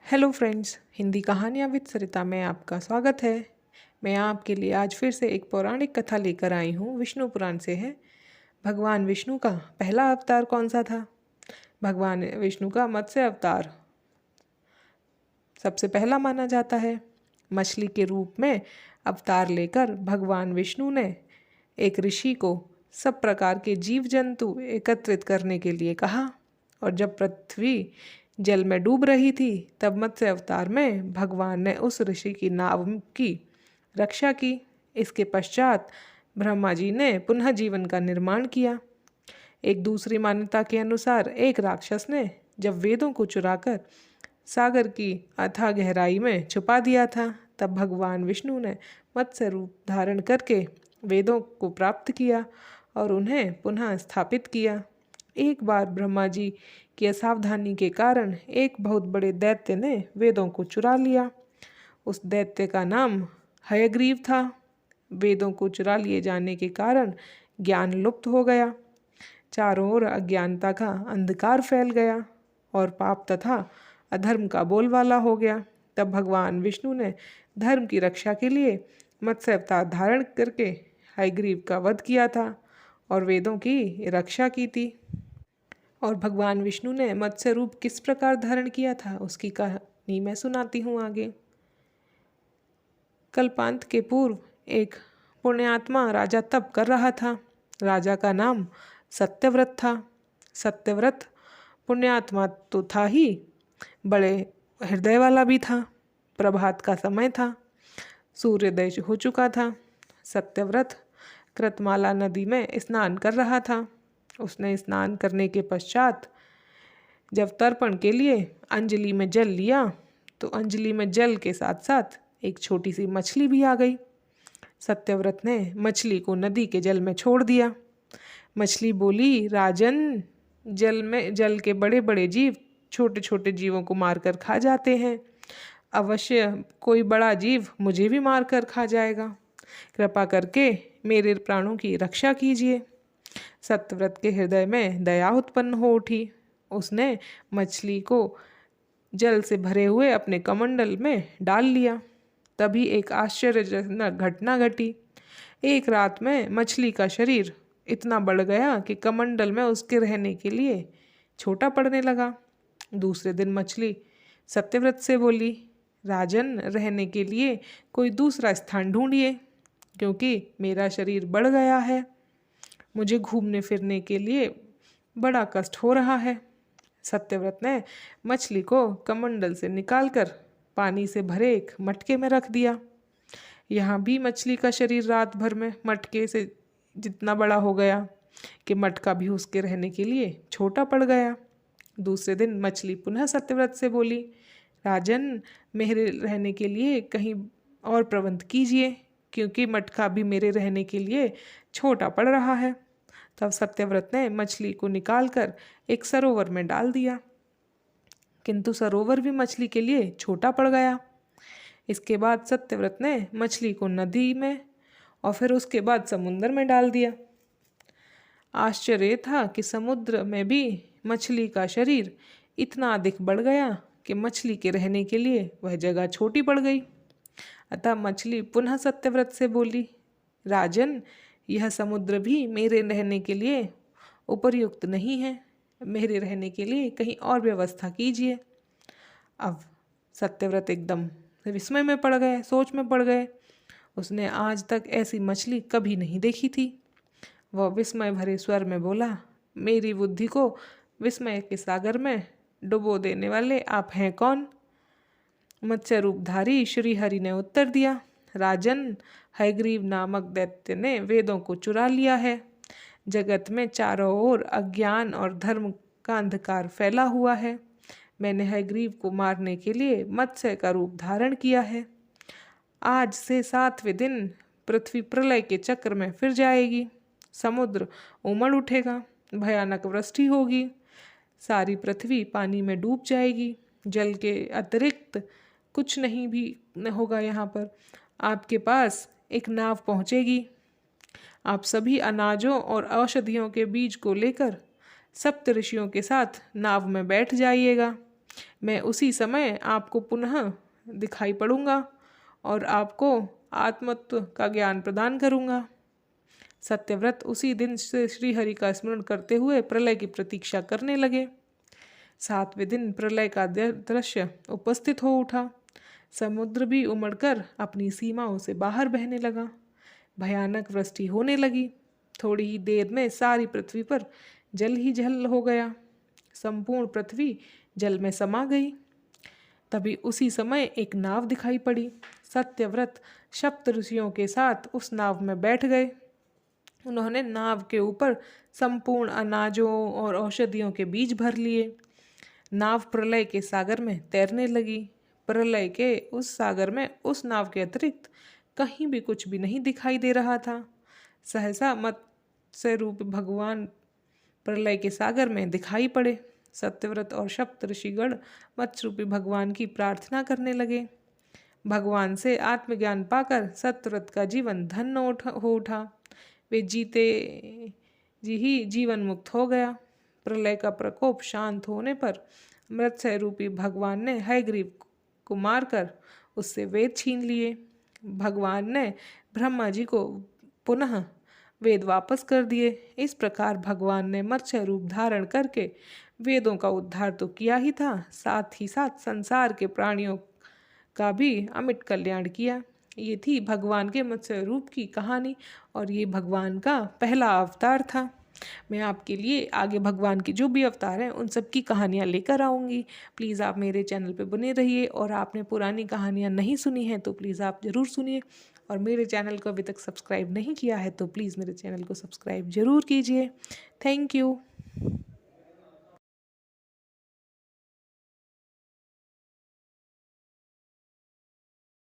Hello friends, Hindi कहानियाँ with सरिता में आपका स्वागत है। मैं आपके लिए आज फिर से एक पौराणिक कथा लेकर आई हूँ। विष्णु पुराण से है। भगवान विष्णु का पहला अवतार कौन सा था? भगवान विष्णु का मत्स्य अवतार सबसे पहला माना जाता है। मछली के रूप में अवतार लेकर भगवान विष्णु ने एक ऋषि को सब प्रकार के जीव जंतु एकत्रित करने के लिए कहा, और जब पृथ्वी जल में डूब रही थी तब मत्स्य अवतार में भगवान ने उस ऋषि की नाव की रक्षा की। इसके पश्चात ब्रह्मा जी ने पुनः जीवन का निर्माण किया। एक दूसरी मान्यता के अनुसार एक राक्षस ने जब वेदों को चुराकर सागर की अथाह गहराई में छुपा दिया था, तब भगवान विष्णु ने मत्स्य रूप धारण करके वेदों को प्राप्त किया और उन्हें पुनः स्थापित किया। एक बार ब्रह्मा जी की असावधानी के कारण एक बहुत बड़े दैत्य ने वेदों को चुरा लिया। उस दैत्य का नाम हयग्रीव था। वेदों को चुरा लिए जाने के कारण ज्ञान लुप्त हो गया। चारों ओर अज्ञानता का अंधकार फैल गया और पाप तथा अधर्म का बोलबाला हो गया। तब भगवान विष्णु ने धर्म की रक्षा के लिए मत्स्य अवतार धारण करके हयग्रीव का वध किया था और वेदों की रक्षा की थी। और भगवान विष्णु ने मत्स्य रूप किस प्रकार धारण किया था, उसकी कहानी मैं सुनाती हूँ आगे। कल्पांत के पूर्व एक पुण्यात्मा राजा तप कर रहा था। राजा का नाम सत्यव्रत था। सत्यव्रत पुण्यात्मा तो था ही, बड़े हृदय वाला भी था। प्रभात का समय था। सूर्योदय हो चुका था। सत्यव्रत कृतमाला नदी में स्नान कर रहा था। उसने स्नान करने के पश्चात जब तर्पण के लिए अंजलि में जल लिया तो अंजलि में जल के साथ साथ एक छोटी सी मछली भी आ गई। सत्यव्रत ने मछली को नदी के जल में छोड़ दिया। मछली बोली, राजन, जल के बड़े बड़े जीव छोटे छोटे जीवों को मारकर खा जाते हैं। अवश्य कोई बड़ा जीव मुझे भी मारकर खा जाएगा। कृपा करके मेरे प्राणों की रक्षा कीजिए। सत्यव्रत के हृदय में दया उत्पन्न हो उठी। उसने मछली को जल से भरे हुए अपने कमंडल में डाल लिया। तभी एक आश्चर्यजनक घटना घटी। एक रात में मछली का शरीर इतना बढ़ गया कि कमंडल में उसके रहने के लिए छोटा पड़ने लगा। दूसरे दिन मछली सत्यव्रत से बोली, राजन, रहने के लिए कोई दूसरा स्थान ढूंढिए, क्योंकि मेरा शरीर बढ़ गया है। मुझे घूमने फिरने के लिए बड़ा कष्ट हो रहा है। सत्यव्रत ने मछली को कमंडल से निकालकर पानी से भरे एक मटके में रख दिया। यहाँ भी मछली का शरीर रात भर में मटके से जितना बड़ा हो गया कि मटका भी उसके रहने के लिए छोटा पड़ गया। दूसरे दिन मछली पुनः सत्यव्रत से बोली, राजन, मेरे रहने के लिए कहीं और प्रबंध कीजिए, क्योंकि मटका भी मेरे रहने के लिए छोटा पड़ रहा है। तब सत्यव्रत ने मछली को निकालकर एक सरोवर में डाल दिया, किंतु सरोवर भी मछली के लिए छोटा पड़ गया। इसके बाद सत्यव्रत ने मछली को नदी में और फिर उसके बाद समुद्र में डाल दिया। आश्चर्य था कि समुद्र में भी मछली का शरीर इतना अधिक बढ़ गया कि मछली के रहने के लिए वह जगह छोटी पड़ गई। अतः मछली पुनः सत्यव्रत से बोली, राजन, यह समुद्र भी मेरे रहने के लिए उपयुक्त नहीं है। मेरे रहने के लिए कहीं और व्यवस्था कीजिए। अब सत्यव्रत एकदम विस्मय में पड़ गए, सोच में पड़ गए। उसने आज तक ऐसी मछली कभी नहीं देखी थी। वह विस्मय भरे स्वर में बोला, मेरी बुद्धि को विस्मय के सागर में डुबो देने वाले आप हैं कौन? मत्स्य रूपधारी श्री हरि ने उत्तर दिया, राजन, हयग्रीव नामक दैत्य ने वेदों को चुरा लिया है। जगत में चारों ओर अज्ञान और धर्म का अंधकार फैला हुआ है। मैंने हयग्रीव को मारने के लिए मत्स्य का रूप धारण किया है। आज से 7वें दिन पृथ्वी प्रलय के चक्र में फिर जाएगी। समुद्र उमड़ उठेगा, भयानक वृष्टि होगी, सारी पृथ्वी पानी में डूब जाएगी। जल के अतिरिक्त कुछ नहीं भी होगा। यहाँ पर आपके पास एक नाव पहुँचेगी। आप सभी अनाजों और औषधियों के बीज को लेकर सप्त ऋषियों के साथ नाव में बैठ जाइएगा। मैं उसी समय आपको पुनः दिखाई पड़ूंगा और आपको आत्मत्व का ज्ञान प्रदान करूंगा। सत्यव्रत उसी दिन से श्रीहरि का स्मरण करते हुए प्रलय की प्रतीक्षा करने लगे। 7वें दिन प्रलय का दृश्य उपस्थित हो उठा। समुद्र भी उमड़कर अपनी सीमाओं से बाहर बहने लगा। भयानक वृष्टि होने लगी। थोड़ी ही देर में सारी पृथ्वी पर जल ही जल हो गया। संपूर्ण पृथ्वी जल में समा गई। तभी उसी समय एक नाव दिखाई पड़ी। सत्यव्रत सप्त ऋषियों के साथ उस नाव में बैठ गए। उन्होंने नाव के ऊपर संपूर्ण अनाजों और औषधियों के बीज भर लिए। नाव प्रलय के सागर में तैरने लगी। प्रलय के उस सागर में उस नाव के अतिरिक्त कहीं भी कुछ भी नहीं दिखाई दे रहा था। सहसा मत्स्य रूप भगवान प्रलय के सागर में दिखाई पड़े। सत्यव्रत और सप्त ऋषिगण मत्स्य रूपी भगवान की प्रार्थना करने लगे। भगवान से आत्मज्ञान पाकर सत्यव्रत का जीवन धन्य हो उठा। वे जीते जी ही जीवन मुक्त हो गया। प्रलय का प्रकोप शांत होने पर मत्स्य रूपी भगवान ने हयग्रीव को मारकर उससे वेद छीन लिए। भगवान ने ब्रह्मा जी को पुनः वेद वापस कर दिए। इस प्रकार भगवान ने मत्स्य रूप धारण करके वेदों का उद्धार तो किया ही था, साथ ही साथ संसार के प्राणियों का भी अमिट कल्याण किया। ये थी भगवान के मत्स्य रूप की कहानी और ये भगवान का पहला अवतार था। मैं आपके लिए आगे भगवान के जो भी अवतार हैं उन सब की कहानियाँ लेकर आऊँगी। प्लीज़ आप मेरे चैनल पे बने रहिए और आपने पुरानी कहानियाँ नहीं सुनी हैं तो प्लीज़ आप ज़रूर सुनिए और मेरे चैनल को अभी तक सब्सक्राइब नहीं किया है तो प्लीज़ मेरे चैनल को सब्सक्राइब ज़रूर कीजिए। Thank you.